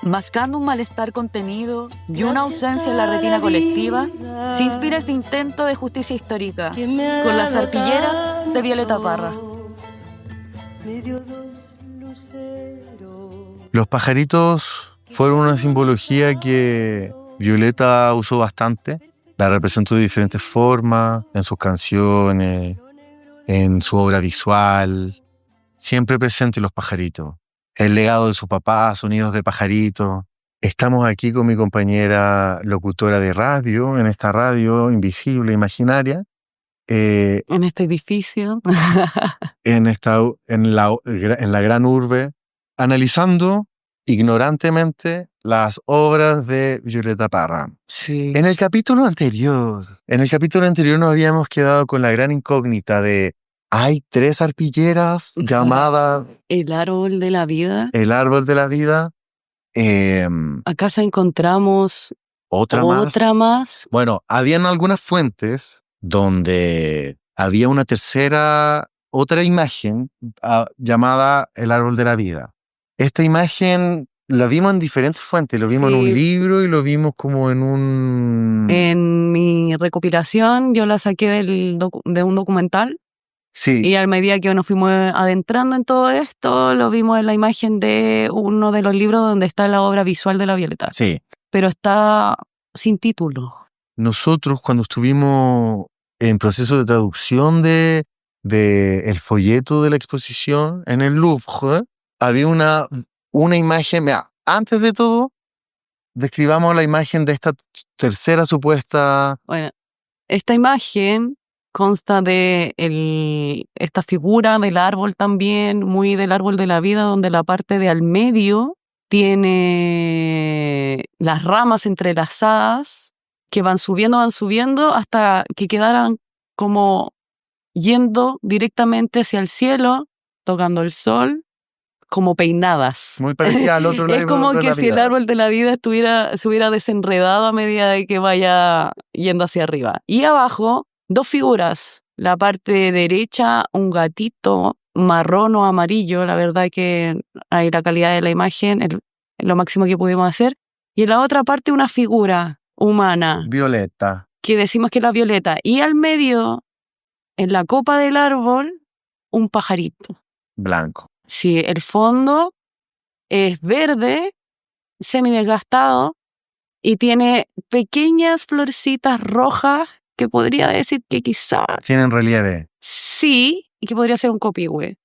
Mascando un malestar contenido y una ausencia en la retina colectiva, se inspira este intento de justicia histórica con las arpilleras de Violeta Parra. Los pajaritos fueron una simbología que Violeta usó bastante. La representó de diferentes formas, en sus canciones, en su obra visual. Siempre presente los pajaritos. El legado de su papá, sonidos de pajaritos. Estamos aquí con mi compañera locutora de radio, en esta radio invisible, imaginaria. En este edificio. en la gran urbe, analizando ignorantemente las obras de Violeta Parra. Sí. En el capítulo anterior nos habíamos quedado con la gran incógnita de hay 3 arpilleras llamadas El árbol de la vida. el árbol de la vida. ¿Acaso encontramos Otra más. Bueno, habían algunas fuentes donde había otra imagen llamada el árbol de la vida. Esta imagen la vimos en diferentes fuentes, lo vimos en un libro y lo vimos como En mi recopilación yo la saqué de un documental. Sí. Y a medida que nos fuimos adentrando en todo esto, lo vimos en la imagen de uno de los libros donde está la obra visual de la Violeta. Sí. Pero está sin título. Nosotros, cuando estuvimos en proceso de traducción de el folleto de la exposición en el Louvre, había una imagen. Mira, antes de todo, describamos la imagen de esta tercera supuesta. Bueno, esta imagen consta de esta figura del árbol también, muy del árbol de la vida, donde la parte de al medio tiene las ramas entrelazadas que van subiendo hasta que quedaran como yendo directamente hacia el cielo, tocando el sol, como peinadas. Muy parecida al otro lado. Es como que si el árbol de la vida se hubiera desenredado a medida de que vaya yendo hacia arriba. Y abajo, 2 figuras. La parte derecha, un gatito marrón o amarillo, la verdad que hay la calidad de la imagen, es lo máximo que pudimos hacer. Y en la otra parte una figura humana. Violeta. Que decimos que es la Violeta. Y al medio, en la copa del árbol, un pajarito. Blanco. Sí, el fondo es verde, semidesgastado, y tiene pequeñas florcitas rojas que podría decir que quizá tienen relieve. Sí, y que podría ser un copihue.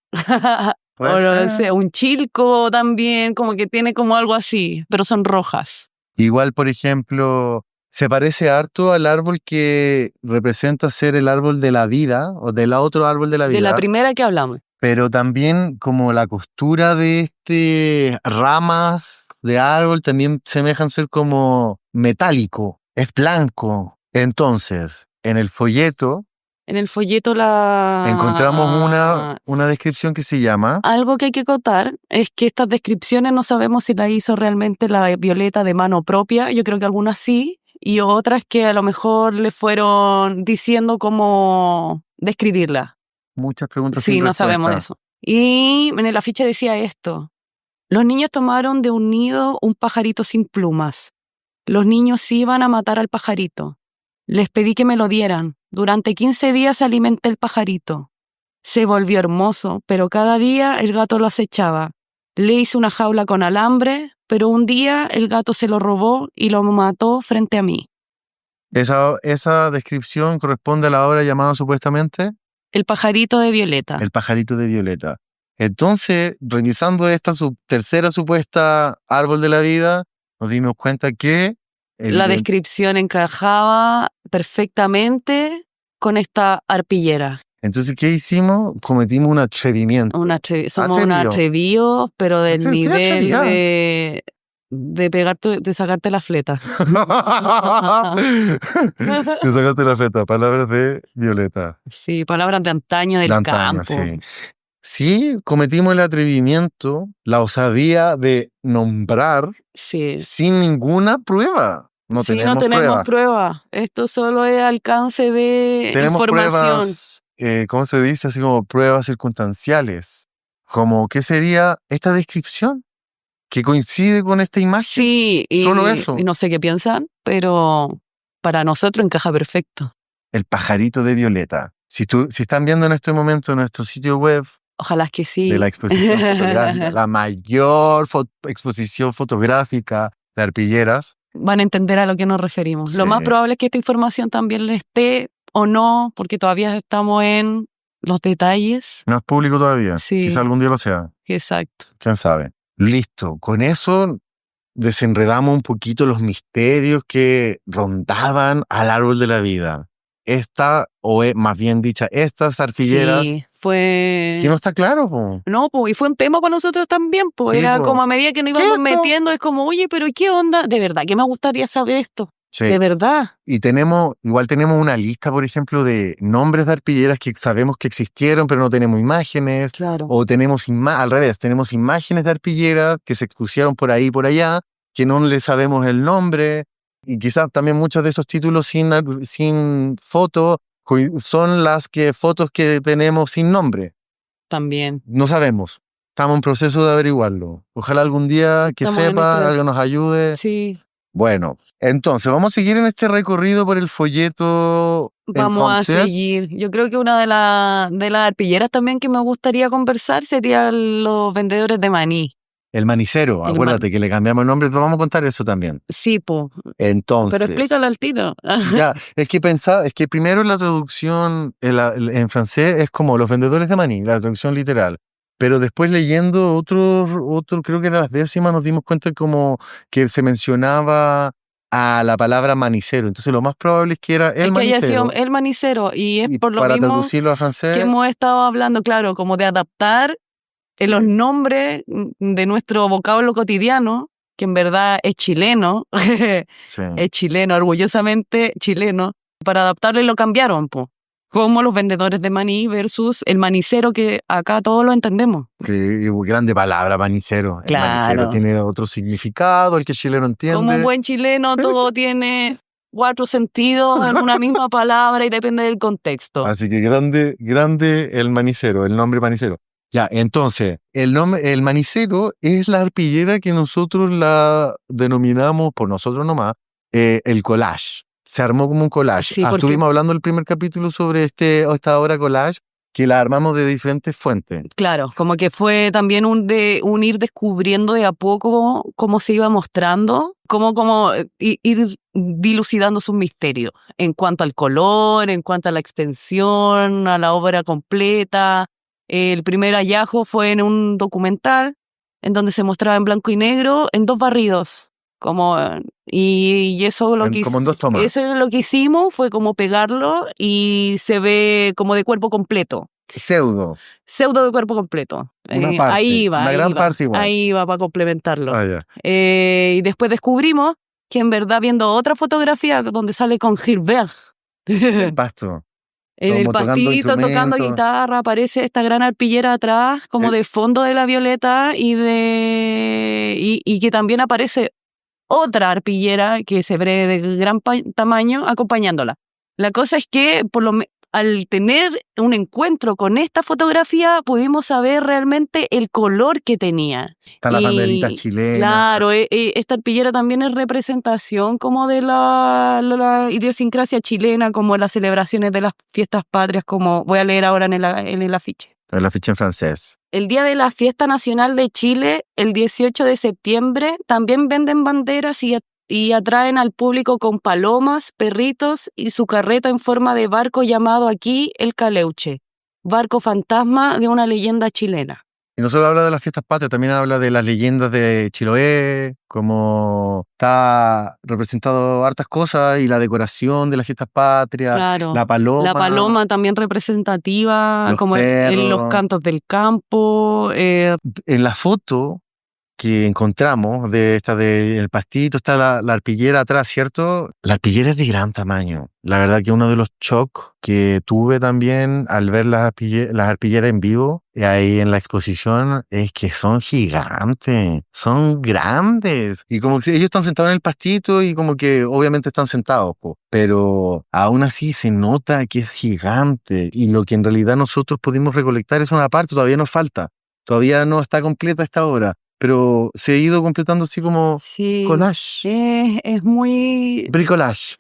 O no sé, un chilco también, como que tiene como algo así, pero son rojas. Igual, por ejemplo, se parece harto al árbol que representa ser el árbol de la vida, o del otro árbol de la vida. De la primera que hablamos. Pero también como la costura de ramas de árbol también semejan ser como metálico, es blanco. Entonces, en el folleto encontramos una descripción que se llama. Algo que hay que acotar es que estas descripciones no sabemos si las hizo realmente la Violeta de mano propia, yo creo que algunas sí, y otras que a lo mejor le fueron diciendo cómo describirla. Muchas preguntas. Sí, no sabemos eso. Y en el afiche decía esto: los niños tomaron de un nido un pajarito sin plumas. Los niños iban a matar al pajarito. Les pedí que me lo dieran. Durante 15 días alimenté el pajarito. Se volvió hermoso, pero cada día el gato lo acechaba. Le hice una jaula con alambre, pero un día el gato se lo robó y lo mató frente a mí. Esa descripción corresponde a la obra llamada supuestamente El pajarito de Violeta. El pajarito de Violeta. Entonces, revisando esta tercera supuesta árbol de la vida, nos dimos cuenta que la descripción encajaba perfectamente con esta arpillera. Entonces, ¿qué hicimos? Cometimos un atrevimiento. Somos un atrevido, pero del nivel de sacarte la fleta. De sacarte la fleta, palabras de Violeta. Sí, palabras de antaño del campo. Sí. Sí, cometimos el atrevimiento, la osadía de nombrar sin ninguna prueba. No tenemos prueba. Esto solo es alcance de información. Pruebas, ¿cómo se dice? Así como pruebas circunstanciales. Como, ¿qué sería esta descripción? que coincide con esta imagen. Sí, Solo eso. y no sé qué piensan, pero para nosotros encaja perfecto. El pajarito de Violeta. Si están viendo en este momento nuestro sitio web Ojalá que sí. de la exposición fotográfica, la mayor exposición fotográfica de arpilleras. Van a entender a lo que nos referimos. Sí. Lo más probable es que esta información también le esté o no, porque todavía estamos en los detalles. No es público todavía. Sí. Quizá algún día lo sea. Exacto. ¿Quién sabe? Listo. Con eso desenredamos un poquito los misterios que rondaban al árbol de la vida. Más bien dicha, estas arpilleras. Sí, fue... Que no está claro, po. No, pues, y fue un tema para nosotros también, pues. Sí, Era po. como a medida que nos íbamos metiendo, es como, oye, pero ¿qué onda? De verdad, que me gustaría saber esto. Sí. De verdad. Y igual tenemos una lista, por ejemplo, de nombres de arpilleras que sabemos que existieron, pero no tenemos imágenes. Claro. O tenemos al revés, tenemos imágenes de arpilleras que se expusieron por ahí y por allá, que no le sabemos el nombre. Y quizás también muchos de esos títulos sin foto son fotos que tenemos sin nombre. También. No sabemos. Estamos en proceso de averiguarlo. Ojalá algún día que sepa, algo nos ayude. Sí. Bueno, entonces vamos a seguir en este recorrido por el folleto. Vamos a seguir. Yo creo que una de las arpilleras también que me gustaría conversar serían los vendedores de maní. El manicero, acuérdate que le cambiamos el nombre, vamos a contar eso también. Sí, po. Entonces. Pero explícalo al tiro. Ya, es que primero la traducción en francés es como los vendedores de maní, la traducción literal. Pero después leyendo otro, creo que era las décimas, nos dimos cuenta como que se mencionaba a la palabra manicero. Entonces lo más probable es que era el manicero. Que haya sido el manicero. Y es por lo para mismo traducirlo a francés, que hemos estado hablando, claro, como de adaptar los nombres de nuestro vocablo cotidiano, que en verdad es chileno, sí. Es chileno, orgullosamente chileno, para adaptarlo y lo cambiaron, po. Como los vendedores de maní versus el manicero, que acá todos lo entendemos. Sí, grande palabra, manicero. Claro. El manicero tiene otro significado, el que el chileno entiende. Como un buen chileno, todo tiene 4 sentidos en una misma palabra y depende del contexto. Así que grande el manicero, el nombre manicero. Ya, entonces, el manicero es la arpillera que nosotros la denominamos, por nosotros nomás, el collage. Se armó como un collage. Sí, porque... Estuvimos hablando en el primer capítulo sobre esta obra collage, que la armamos de diferentes fuentes. Claro, como que fue también un ir descubriendo de a poco cómo se iba mostrando, cómo ir dilucidando sus misterios en cuanto al color, en cuanto a la extensión, a la obra completa. El primer hallazgo fue en un documental en donde se mostraba en blanco y negro en 2 barridos. Y eso como en 2 tomas. Eso es lo que hicimos, fue como pegarlo y se ve como de cuerpo completo. Pseudo de cuerpo completo. Una parte, Ahí va. Una gran parte igual. Ahí va para complementarlo. Ya. Y después descubrimos que en verdad, viendo otra fotografía donde sale con Gilbert. El pasto. En el pastito, tocando guitarra, aparece esta gran arpillera atrás, como de fondo de la Violeta, y que también aparece otra arpillera que se ve de gran tamaño acompañándola. La cosa es que al tener un encuentro con esta fotografía pudimos saber realmente el color que tenía. Están las banderitas chilenas. Claro, esta arpillera también es representación como de la idiosincrasia chilena, como las celebraciones de las fiestas patrias, como voy a leer ahora en el afiche. El afiche en francés. El día de la Fiesta Nacional de Chile, el 18 de septiembre, también venden banderas y atraen al público con palomas, perritos y su carreta en forma de barco llamado aquí el Caleuche, barco fantasma de una leyenda chilena. Y no solo habla de las fiestas patrias, también habla de las leyendas de Chiloé, como está representado hartas cosas, y la decoración de las fiestas patrias, claro, la paloma. La paloma también representativa, como en los cantos del campo. En la foto que encontramos del pastito está la arpillera atrás, ¿cierto? La arpillera es de gran tamaño. La verdad que uno de los shocks que tuve también al ver las arpilleras en vivo ahí en la exposición es que son gigantes, son grandes. Y como que ellos están sentados en el pastito y como que obviamente están sentados, pero aún así se nota que es gigante. Y lo que en realidad nosotros pudimos recolectar es una parte, todavía nos falta. Todavía no está completa esta obra. pero se ha ido completando así como Sí, collage, es muy bricolage.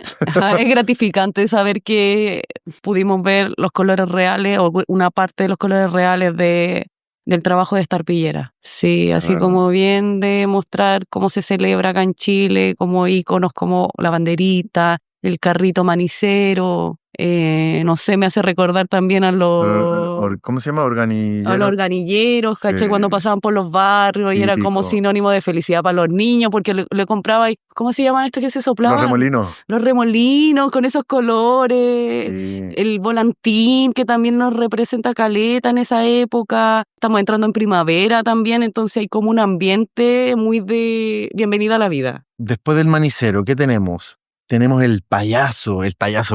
es gratificante saber que pudimos ver los colores reales o una parte de los colores reales del trabajo de esta arpillera. Sí, así como bien de mostrar cómo se celebra acá en Chile, como íconos como la banderita, el carrito manicero, no sé, me hace recordar también a los ¿Cómo se llama? a los organilleros, ¿cachai? Sí, Cuando pasaban por los barrios y era como típico. sinónimo de felicidad para los niños porque le compraba, ¿cómo se llaman estos que se Los soplaban? remolinos. Los remolinos con esos colores, Sí. el volantín que también nos representa caleta en esa época. Estamos entrando en primavera también, entonces hay como un ambiente muy de bienvenida a la vida. Después del manicero, ¿qué tenemos? Tenemos el payaso,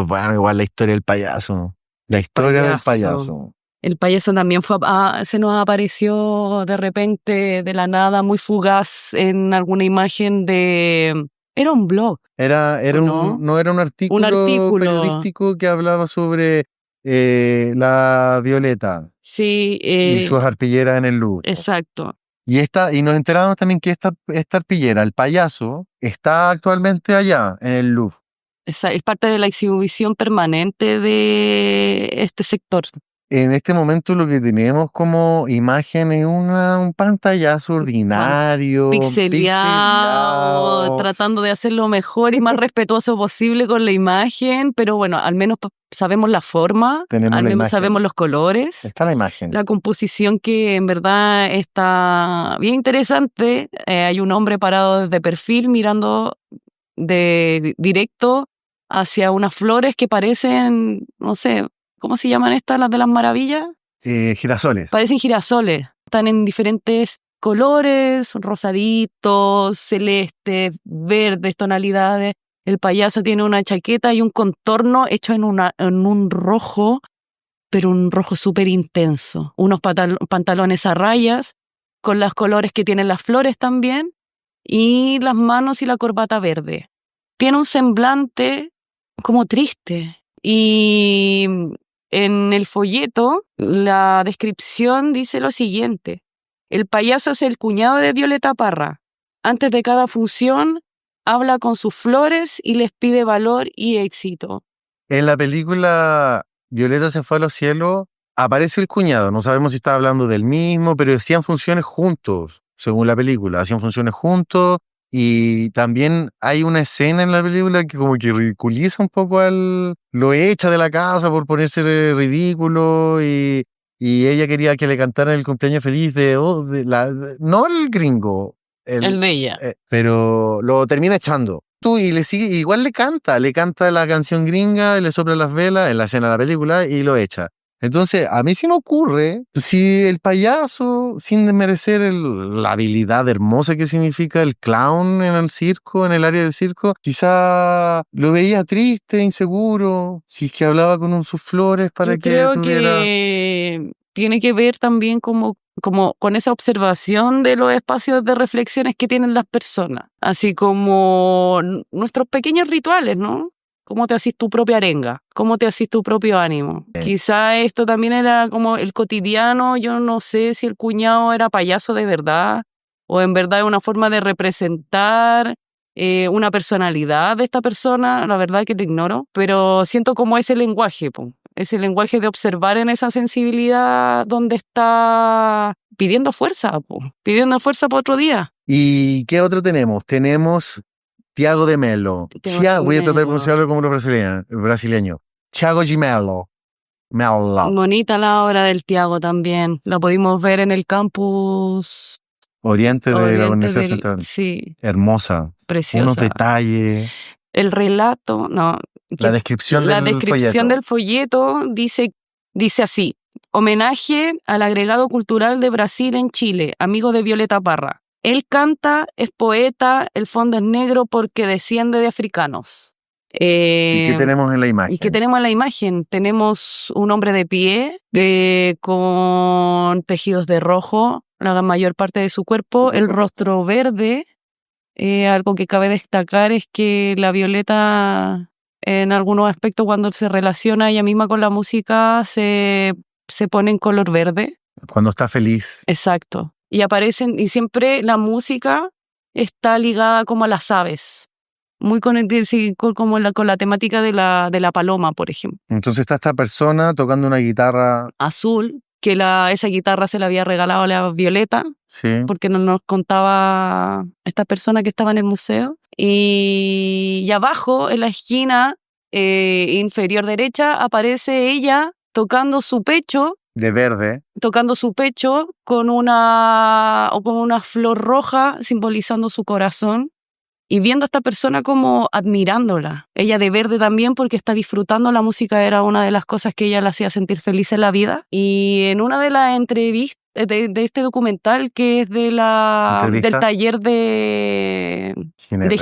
bueno, igual la historia del payaso. La historia del payaso. El payaso también se nos apareció de repente, de la nada, muy fugaz en alguna imagen de... Era un blog. Era ¿O no? no era un artículo periodístico que hablaba sobre la Violeta Sí, y sus arpilleras en el Louvre. exacto. Y nos enteramos también que esta arpillera, el payaso, está actualmente allá, en el Louvre. Es parte de la exhibición permanente de este sector. En este momento lo que tenemos como imagen es un pantallazo ordinario, Pixeleado, tratando de hacer lo mejor y más respetuoso posible con la imagen, pero bueno, al menos sabemos la forma, Tenemos al la menos imagen. sabemos los colores. Está la imagen. La composición que en verdad está bien interesante. Hay un hombre parado desde perfil mirando directo hacia unas flores que parecen, no sé, ¿cómo se llaman estas, las de las maravillas? Girasoles. Parecen girasoles. Están en diferentes colores, rosaditos, celestes, verdes, tonalidades. El payaso tiene una chaqueta y un contorno hecho en un rojo, pero un rojo súper intenso. Unos pantalones a rayas, con los colores que tienen las flores también, y las manos y la corbata verde. Tiene un semblante como triste. Y en el folleto, la descripción dice lo siguiente: el payaso es el cuñado de Violeta Parra. Antes de cada función, habla con sus flores y les pide valor y éxito. En la película Violeta se fue a los cielos, aparece el cuñado. No sabemos si está hablando del mismo, pero hacían funciones juntos, según la película. Hacían funciones juntos. Y también hay una escena en la película que como que ridiculiza un poco lo echa de la casa por ponerse ridículo y ella quería que le cantaran el cumpleaños feliz no el gringo, El de ella. pero lo termina echando. Y le sigue, igual le canta la canción gringa, le sopla las velas en la escena de la película y lo echa. Entonces, a mí se me ocurre, si el payaso, sin desmerecer la habilidad hermosa que significa el clown en el circo, en el área del circo, quizá lo veía triste, inseguro, si es que hablaba con sus flores para Yo creo tuviera... que tiene que ver también como con esa observación de los espacios de reflexiones que tienen las personas, así como nuestros pequeños rituales, ¿no? ¿Cómo te haces tu propia arenga? ¿Cómo te haces tu propio ánimo? Quizá esto también era como el cotidiano. Yo no sé si el cuñado era payaso de verdad o en verdad es una forma de representar una personalidad de esta persona. La verdad que lo ignoro, pero siento como ese lenguaje, ese lenguaje de observar en esa sensibilidad donde está pidiendo fuerza para otro día. ¿Y qué otro tenemos? Tenemos Tiago de Mello. Voy a tratar de pronunciarlo como los brasileños. Thiago de Mello. Bonita la obra del Tiago también. La pudimos ver en el campus Oriente de la Universidad Central. Sí. Hermosa. Preciosa. Unos detalles. El relato, no. La descripción del folleto dice así: homenaje al agregado cultural de Brasil en Chile, amigo de Violeta Parra. Él canta, es poeta, el fondo es negro porque desciende de africanos. ¿Y qué tenemos en la imagen? Tenemos un hombre de pie con tejidos de rojo, la mayor parte de su cuerpo, el rostro verde. Algo que cabe destacar es que la Violeta, en algunos aspectos, cuando se relaciona ella misma con la música, se pone en color verde. Cuando está feliz. Exacto. y aparecen, y siempre la música está ligada como a las aves, muy con la temática de la paloma, por ejemplo. Entonces está esta persona tocando una guitarra. Azul, que esa guitarra se la había regalado a la Violeta, Sí. porque nos contaba esta persona que estaba en el museo. Y abajo, en la esquina inferior derecha, aparece ella tocando su pecho De verde. con una flor roja simbolizando su corazón, y viendo a esta persona como admirándola. Ella de verde también, porque está disfrutando. La música era una de las cosas que ella la hacía sentir feliz en la vida. Y en una de las entrevistas de este documental, que es del taller de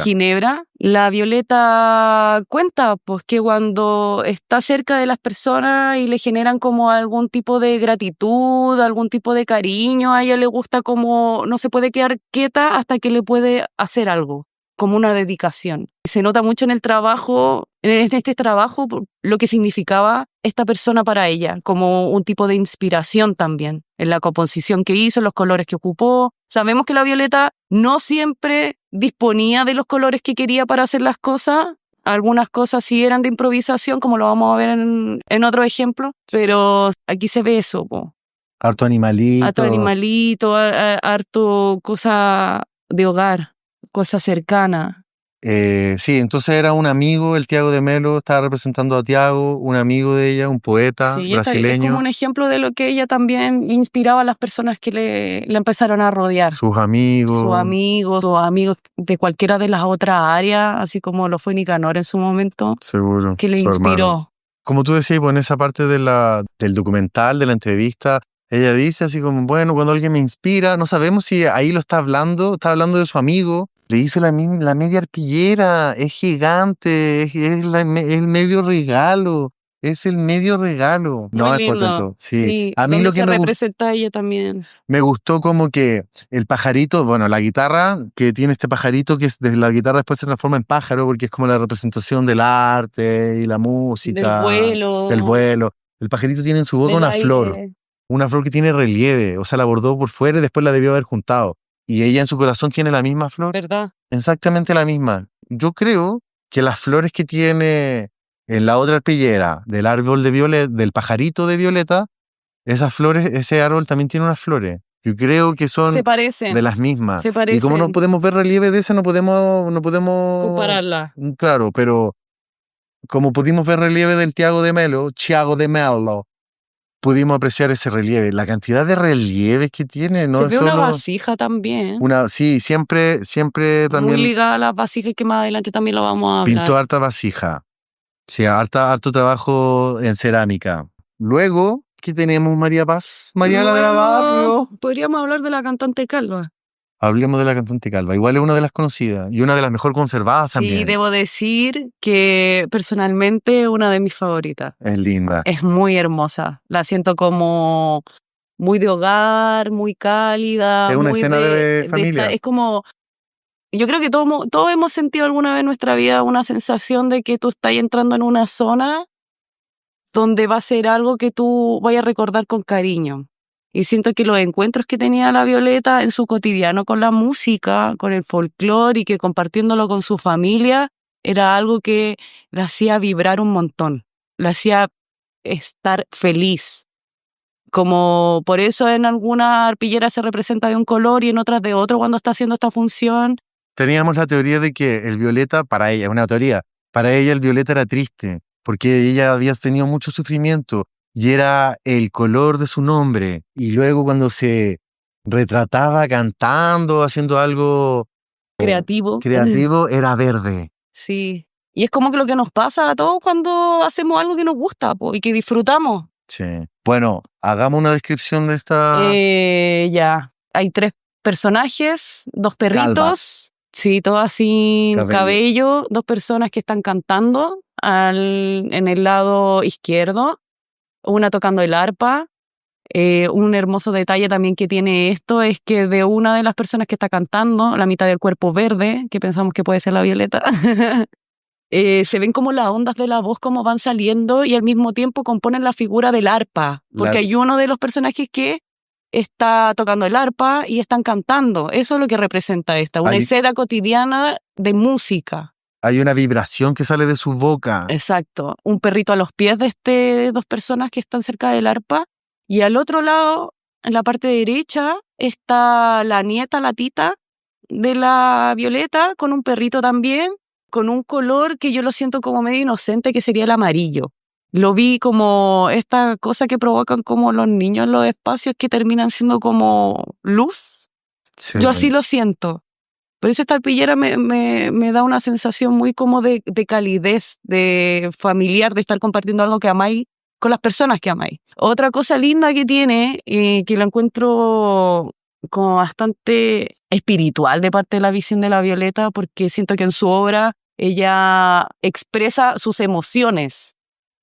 Ginebra, la Violeta cuenta pues que cuando está cerca de las personas y le generan como algún tipo de gratitud, algún tipo de cariño, a ella le gusta, como no se puede quedar quieta hasta que le puede hacer algo, como una dedicación. Se nota mucho en el trabajo, en este trabajo, lo que significaba esta persona para ella, como un tipo de inspiración también, en la composición que hizo, los colores que ocupó. Sabemos que la Violeta no siempre disponía de los colores que quería para hacer las cosas. Algunas cosas sí eran de improvisación, como lo vamos a ver en otro ejemplo, pero aquí se ve eso, po. Harto animalito. Harto cosa de hogar, cosa cercana. Sí, entonces era un amigo, el Tiago de Melo estaba representando a Tiago, un amigo de ella, un poeta brasileño. Es como un ejemplo de lo que ella también inspiraba a las personas que le empezaron a rodear. Sus amigos de cualquiera de las otras áreas, así como lo fue Nicanor en su momento. Seguro. Que le inspiró. Hermano. Como tú decías, pues en esa parte del documental, de la entrevista, ella dice así como, bueno, cuando alguien me inspira, no sabemos si ahí lo está hablando de su amigo. Le hizo la media arpillera, es gigante, es el medio regalo, es el medio regalo. Muy no, lindo. Es contento. Sí. A mí donde lo que se me representa a ella también. Me gustó como que el pajarito, bueno, la guitarra que tiene este pajarito, que es de la guitarra después se transforma en pájaro, porque es como la representación del arte y la música. Del vuelo. El pajarito tiene en su boca una flor que tiene relieve, o sea, la bordó por fuera y después la debió haber juntado. Y ella en su corazón tiene la misma flor. ¿Verdad? Exactamente la misma. Yo creo que las flores que tiene en la otra arpillera del árbol de Violeta, del pajarito de Violeta, esas flores, ese árbol también tiene unas flores. Yo creo que son de las mismas. Se parecen. Y como no podemos ver relieve de esa, no podemos compararla. Claro, pero como pudimos ver relieve del Tiago de Melo, pudimos apreciar ese relieve. La cantidad de relieves que tiene, ¿no? Se ve una vasija también. Sí, siempre también. Muy ligada a las vasijas, que más adelante también lo vamos a hablar. Pintó harta vasija. Sí, harto trabajo en cerámica. Luego, ¿qué tenemos, María Paz? Mariana de la Barrio. Podríamos hablar de la cantante Calva. Hablemos de la cantante Calva. Igual es una de las conocidas y una de las mejor conservadas también. Sí, debo decir que personalmente es una de mis favoritas. Es linda. Es muy hermosa. La siento como muy de hogar, muy cálida. Es una escena de familia. Es como... Yo creo que todos hemos sentido alguna vez en nuestra vida una sensación de que tú estás entrando en una zona donde va a ser algo que tú vayas a recordar con cariño. Y siento que los encuentros que tenía la Violeta en su cotidiano con la música, con el folclore, y que compartiéndolo con su familia, era algo que la hacía vibrar un montón, la hacía estar feliz. Como por eso en alguna arpillera se representa de un color y en otras de otro cuando está haciendo esta función. Teníamos la teoría de que el violeta, para ella, es una teoría, para ella el violeta era triste, porque ella había tenido mucho sufrimiento y era el color de su nombre. Y luego cuando se retrataba cantando, haciendo algo creativo, era verde. Sí, y es como que lo que nos pasa a todos cuando hacemos algo que nos gusta y que disfrutamos. Sí. Bueno, hagamos una descripción de esta... Ya, hay 3 personajes, 2 perritos. Calvas. Sí, todas sin cabello, 2 personas que están cantando en el lado izquierdo, una tocando el arpa. Un hermoso detalle también que tiene esto es que de una de las personas que está cantando, la mitad del cuerpo verde, que pensamos que puede ser la Violeta, se ven como las ondas de la voz como van saliendo y al mismo tiempo componen la figura del arpa, porque hay uno de los personajes que está tocando el arpa y están cantando. Eso es lo que representa una escena cotidiana de música. Hay una vibración que sale de su boca. Exacto. Un perrito a los pies de dos personas que están cerca del arpa. Y al otro lado, en la parte derecha, está la nieta, la tita de la Violeta, con un perrito también, con un color que yo lo siento como medio inocente, que sería el amarillo. Lo vi como esta cosa que provocan como los niños en los espacios que terminan siendo como luz. Sí. Yo así lo siento. Por eso esta arpillera me da una sensación muy como de calidez, de familiar, de estar compartiendo algo que amáis con las personas que amáis. Otra cosa linda que tiene, que lo encuentro como bastante espiritual de parte de la visión de la Violeta, porque siento que en su obra ella expresa sus emociones.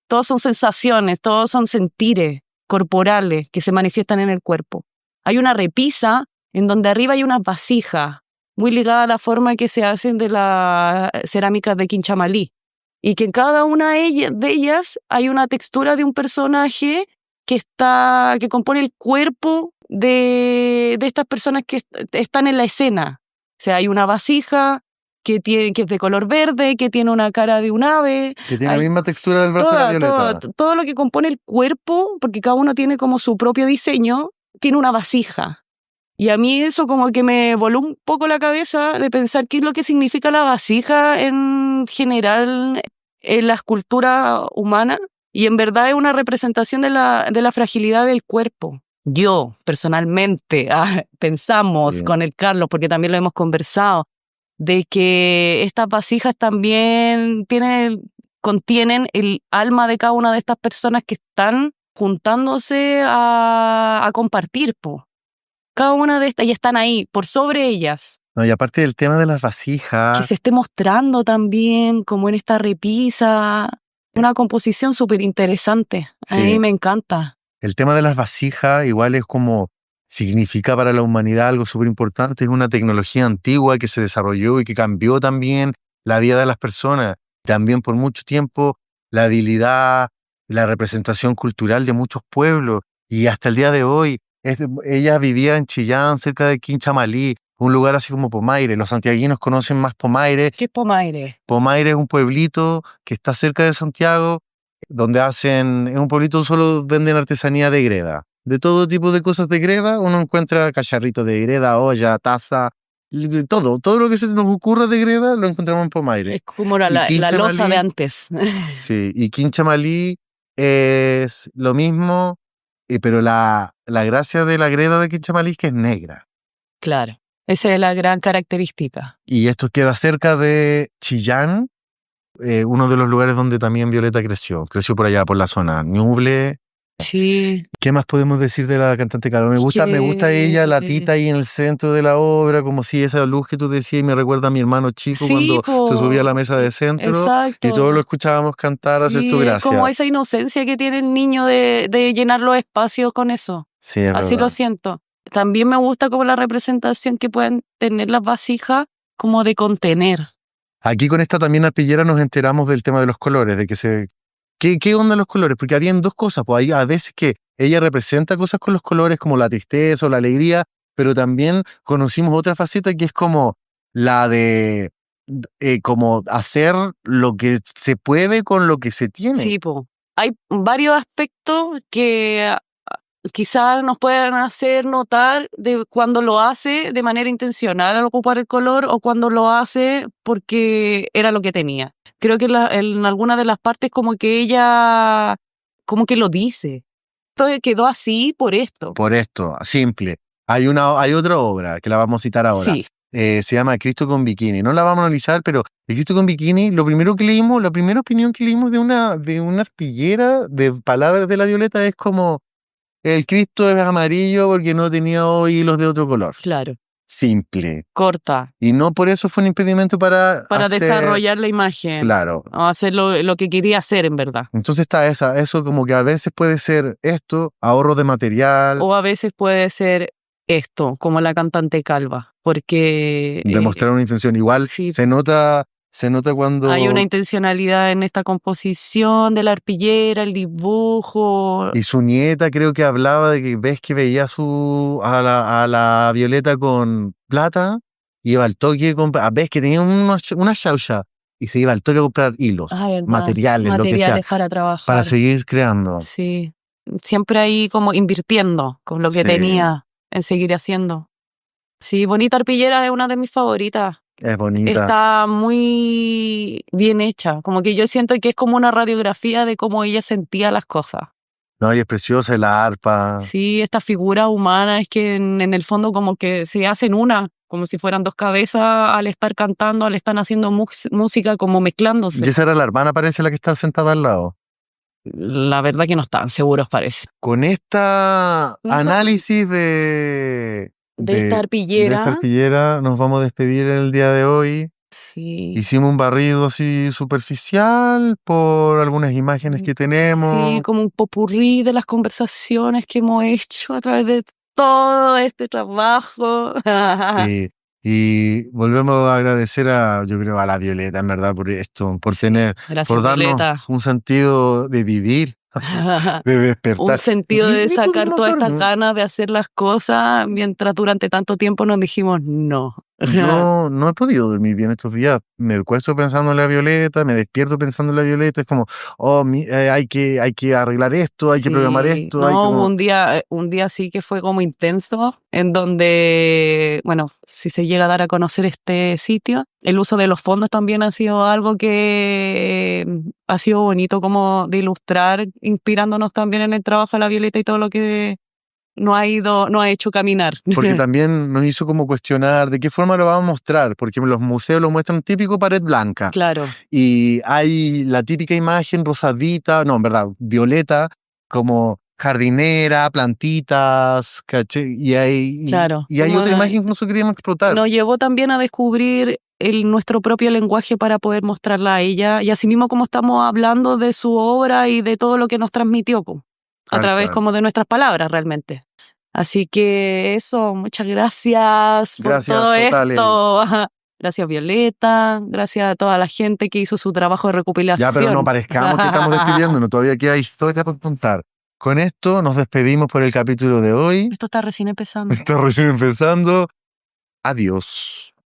Todos son sensaciones, todos son sentires corporales que se manifiestan en el cuerpo. Hay una repisa en donde arriba hay unas vasijas, muy ligada a la forma que se hacen de las cerámicas de Quinchamalí, y que en cada una de ellas hay una textura de un personaje que compone el cuerpo de estas personas que están en la escena. O sea, hay una vasija que es de color verde, que tiene una cara de un ave. Que tiene la misma textura del brazo de la Violeta. Todo lo que compone el cuerpo, porque cada uno tiene como su propio diseño, tiene una vasija. Y a mí eso como que me voló un poco la cabeza de pensar qué es lo que significa la vasija en general en la escultura humana. Y en verdad es una representación de la fragilidad del cuerpo. Yo, personalmente, pensamos con el Carlos, porque también lo hemos conversado, de que estas vasijas también contienen el alma de cada una de estas personas que están juntándose a compartir, po. Cada una de estas, y están ahí, por sobre ellas. No, y aparte del tema de las vasijas... Que se esté mostrando también, como en esta repisa, una composición súper interesante. Sí. A mí me encanta. El tema de las vasijas igual es como... significa para la humanidad algo súper importante, es una tecnología antigua que se desarrolló y que cambió también la vida de las personas. También por mucho tiempo la habilidad, la representación cultural de muchos pueblos, y hasta el día de hoy. Ella vivía en Chillán, cerca de Quinchamalí, un lugar así como Pomaire. Los santiaguinos conocen más Pomaire. ¿Qué es Pomaire? Pomaire es un pueblito que está cerca de Santiago, donde es un pueblito solo venden artesanía de greda. De todo tipo de cosas de greda, uno encuentra cacharritos de greda, olla, taza, todo lo que se nos ocurra de greda lo encontramos en Pomaire. Es como la loza de antes. Sí, y Quinchamalí es lo mismo, pero la gracia de la greda de Quinchamalí es que es negra. Claro, esa es la gran característica. Y esto queda cerca de Chillán, uno de los lugares donde también Violeta creció. Creció por allá, por la zona Ñuble. Sí. ¿Qué más podemos decir de la cantante Carol? Me gusta ella, la tita ahí en el centro de la obra, como si esa luz que tú decías, y me recuerda a mi hermano chico cuando se subía a la mesa de centro. Exacto. Y todos lo escuchábamos cantar, hacer su gracia. Como esa inocencia que tiene el niño de llenar los espacios con eso. Sí, es así verdad. Lo siento. También me gusta como la representación que pueden tener las vasijas como de contener. Aquí con esta también arpillera nos enteramos del tema de los colores, de que ¿Qué onda los colores? Porque habían dos cosas, pues hay a veces que ella representa cosas con los colores como la tristeza o la alegría, pero también conocimos otra faceta que es como la de como hacer lo que se puede con lo que se tiene. Sí, po. Hay varios aspectos que quizás nos pueden hacer notar de cuando lo hace de manera intencional al ocupar el color o cuando lo hace porque era lo que tenía. Creo que en alguna de las partes como que ella como que lo dice. Todo quedó así por esto. Por esto, simple. Hay otra obra que la vamos a citar ahora. Sí. Se llama Cristo con bikini. No la vamos a analizar, pero de Cristo con bikini, la primera opinión que leímos de una arpillera de palabras de la Violeta es como el Cristo es amarillo porque no tenía hilos de otro color. Claro. Simple. Corta. Y no por eso fue un impedimento para desarrollar la imagen. Claro. Hacer lo que quería hacer, en verdad. Entonces está eso como que a veces puede ser esto, ahorro de material. O a veces puede ser esto, como la cantante calva. Porque... demostrar una intención. Igual sí. se nota Se nota cuando... Hay una intencionalidad en esta composición de la arpillera, el dibujo. Y su nieta creo que hablaba de que ves que veía a la Violeta con plata, y iba al toque ves que tenía una chaucha y se iba al toque a comprar hilos, Verdad. materiales, lo que sea, para trabajar. para seguir creando. Sí, siempre ahí como invirtiendo con lo que Sí. tenía en seguir haciendo. Sí, Bonita Arpillera es una de mis favoritas. Es bonita. Está muy bien hecha, como que yo siento que es como una radiografía de cómo ella sentía las cosas. No, y es preciosa, y la arpa. Sí, estas figuras humanas que en el fondo como que se hacen una, como si fueran dos cabezas al estar cantando, al estar haciendo música, como mezclándose. Y esa era la hermana, parece, la que está sentada al lado. La verdad que no están seguros, parece. Con esta análisis de esta arpillera, nos vamos a despedir el día de hoy. Sí. Hicimos un barrido así superficial por algunas imágenes que tenemos. Sí, como un popurrí de las conversaciones que hemos hecho a través de todo este trabajo. Sí. Y volvemos a agradecer yo creo, a la Violeta, en verdad, por esto, por Gracias, darnos Violeta. un sentido de vivir, de despertar. Un sentido de sacar todas estas ganas de hacer las cosas mientras durante tanto tiempo nos dijimos no. Yo no he podido dormir bien estos días. Me acuesto pensando en la Violeta, me despierto pensando en la Violeta. Es como, hay que arreglar esto, hay que programar esto. No, hubo un día sí que fue como intenso, en donde, bueno, si se llega a dar a conocer este sitio, el uso de los fondos también ha sido algo que ha sido bonito como de ilustrar, inspirándonos también en el trabajo de la Violeta y todo lo que nos ha hecho caminar. Porque también nos hizo como cuestionar de qué forma lo vamos a mostrar, porque los museos lo muestran típico pared blanca. Claro. Y hay la típica imagen rosadita, no, en verdad, violeta, como jardinera, plantitas, ¿caché? Y hay otra imagen que nosotros queríamos explotar. Nos llevó también a descubrir nuestro propio lenguaje para poder mostrarla a ella, y así mismo como estamos hablando de su obra y de todo lo que nos transmitió, a través como de nuestras palabras realmente. Así que eso, muchas gracias por todo esto. Gracias, Violeta, gracias a toda la gente que hizo su trabajo de recopilación. Ya, pero no parezcamos que estamos despidiéndonos, todavía queda historia por contar. Con esto nos despedimos por el capítulo de hoy. Esto está recién empezando. Está recién empezando. Adiós.